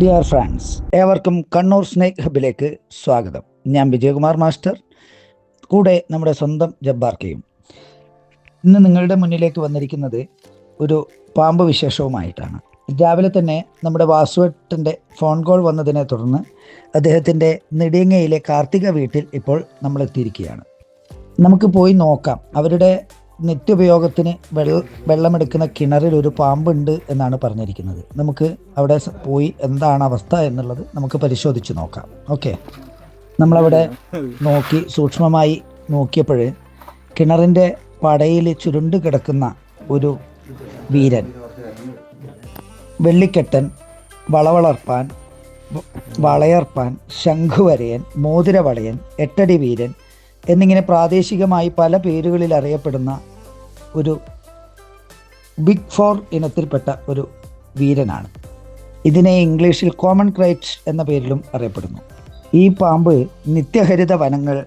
Dear friends, ഏവർക്കും Kannur snake ഹബിലേക്ക് സ്വാഗതം. ഞാൻ വിജയകുമാർ മാസ്റ്റർ, കൂടെ നമ്മുടെ സ്വന്തം ജബ്ബാർക്കയും. ഇന്ന് നിങ്ങളുടെ മുന്നിലേക്ക് വന്നിരിക്കുന്നത് ഒരു പാമ്പ് വിശേഷവുമായിട്ടാണ്. രാവിലെ തന്നെ നമ്മുടെ വാസുവേട്ടൻ്റെ ഫോൺ കോൾ വന്നതിനെ തുടർന്ന് അദ്ദേഹത്തിൻ്റെ നെടിയങ്ങയിലെ കാർത്തിക വീട്ടിൽ ഇപ്പോൾ നമ്മൾ എത്തിയിരിക്കുകയാണ്. നമുക്ക് പോയി നോക്കാം. അവരുടെ നിത്യോപയോഗത്തിന് വെള്ളമെടുക്കുന്ന കിണറിൽ ഒരു പാമ്പുണ്ട് എന്നാണ് പറഞ്ഞിരിക്കുന്നത്. നമുക്ക് അവിടെ പോയി എന്താണ് അവസ്ഥ എന്നുള്ളത് നമുക്ക് പരിശോധിച്ച് നോക്കാം. ഓക്കെ, നമ്മളവിടെ നോക്കി സൂക്ഷ്മമായി നോക്കിയപ്പോൾ കിണറിൻ്റെ പടയിൽ ചുരുണ്ട് കിടക്കുന്ന ഒരു വീരൻ, വെള്ളിക്കെട്ടൻ, വളവളർപ്പാൻ, വളയർപ്പാൻ, ശംഖുവരയൻ, മോതിരവളയൻ, എട്ടടി വീരൻ എന്നിങ്ങനെ പ്രാദേശികമായി പല പേരുകളിൽ അറിയപ്പെടുന്ന ഒരു ബിഗ് ഫോർ ഇനത്തിൽപ്പെട്ട ഒരു വീരനാണ്. ഇതിനെ ഇംഗ്ലീഷിൽ കോമൺ ക്രൈറ്റ് എന്ന പേരിലും അറിയപ്പെടുന്നു. ഈ പാമ്പ് നിത്യഹരിത വനങ്ങൾ,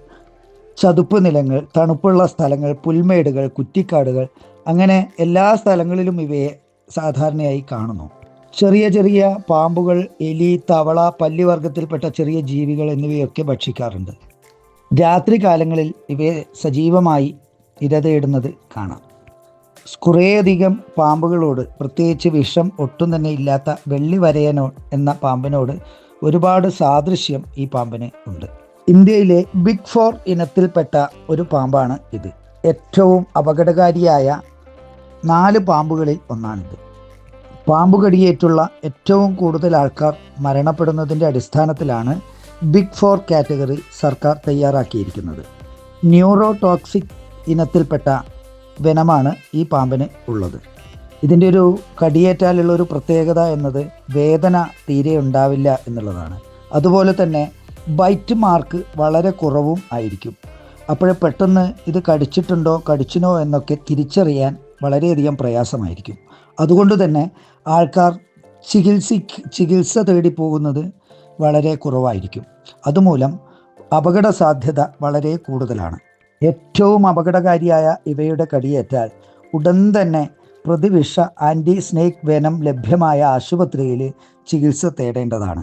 ചതുപ്പ് നിലങ്ങൾ, തണുപ്പുള്ള സ്ഥലങ്ങൾ, പുൽമേടുകൾ, കുറ്റിക്കാടുകൾ അങ്ങനെ എല്ലാ സ്ഥലങ്ങളിലും ഇവയെ സാധാരണയായി കാണുന്നു. ചെറിയ ചെറിയ പാമ്പുകൾ, എലി, തവള, പല്ലിവർഗത്തിൽപ്പെട്ട ചെറിയ ജീവികൾ എന്നിവയൊക്കെ ഭക്ഷിക്കാറുണ്ട്. രാത്രി കാലങ്ങളിൽ ഇവയെ സജീവമായി ഇരതേടുന്നത് കാണാം. കുറേയധികം പാമ്പുകളോട്, പ്രത്യേകിച്ച് വിഷം ഒട്ടും തന്നെ ഇല്ലാത്ത വെള്ളിവരയനോ എന്ന പാമ്പിനോട് ഒരുപാട് സാദൃശ്യം ഈ പാമ്പിന് ഉണ്ട്. ഇന്ത്യയിലെ ബിഗ് ഫോർ ഇനത്തിൽപ്പെട്ട ഒരു പാമ്പാണ് ഇത്. ഏറ്റവും അപകടകാരിയായ 4 പാമ്പുകളിൽ ഒന്നാണിത്. പാമ്പുകടിയേറ്റുള്ള ഏറ്റവും കൂടുതൽ ആൾക്കാർ മരണപ്പെടുന്നതിൻ്റെ അടിസ്ഥാനത്തിലാണ് ബിഗ് ഫോർ കാറ്റഗറി സർക്കാർ തയ്യാറാക്കിയിരിക്കുന്നത്. ന്യൂറോടോക്സിക് ഇനത്തിൽപ്പെട്ട വെനമാണ് ഈ പാമ്പിന് ഉള്ളത്. ഇതിൻ്റെ ഒരു കടിയേറ്റാലുള്ള ഒരു പ്രത്യേകത എന്നത് വേദന തീരെ ഉണ്ടാവില്ല എന്നുള്ളതാണ്. അതുപോലെ തന്നെ ബൈറ്റ് മാർക്ക് വളരെ കുറവും ആയിരിക്കും. അപ്പോൾ പെട്ടെന്ന് ഇത് കടിച്ചിനോ എന്നൊക്കെ തിരിച്ചറിയാൻ വളരെയധികം പ്രയാസമായിരിക്കും. അതുകൊണ്ട് തന്നെ ആൾക്കാർ ചികിത്സ തേടി പോകുന്നത് വളരെ കുറവായിരിക്കും. അതുമൂലം അപകട സാധ്യത വളരെ കൂടുതലാണ്. ഏറ്റവും അപകടകാരിയായ ഇവയുടെ കടിയേറ്റാൽ ഉടൻ തന്നെ പ്രതിവിഷ ആൻറ്റി സ്നേക്ക് വെനം ലഭ്യമായ ആശുപത്രിയിൽ ചികിത്സ തേടേണ്ടതാണ്.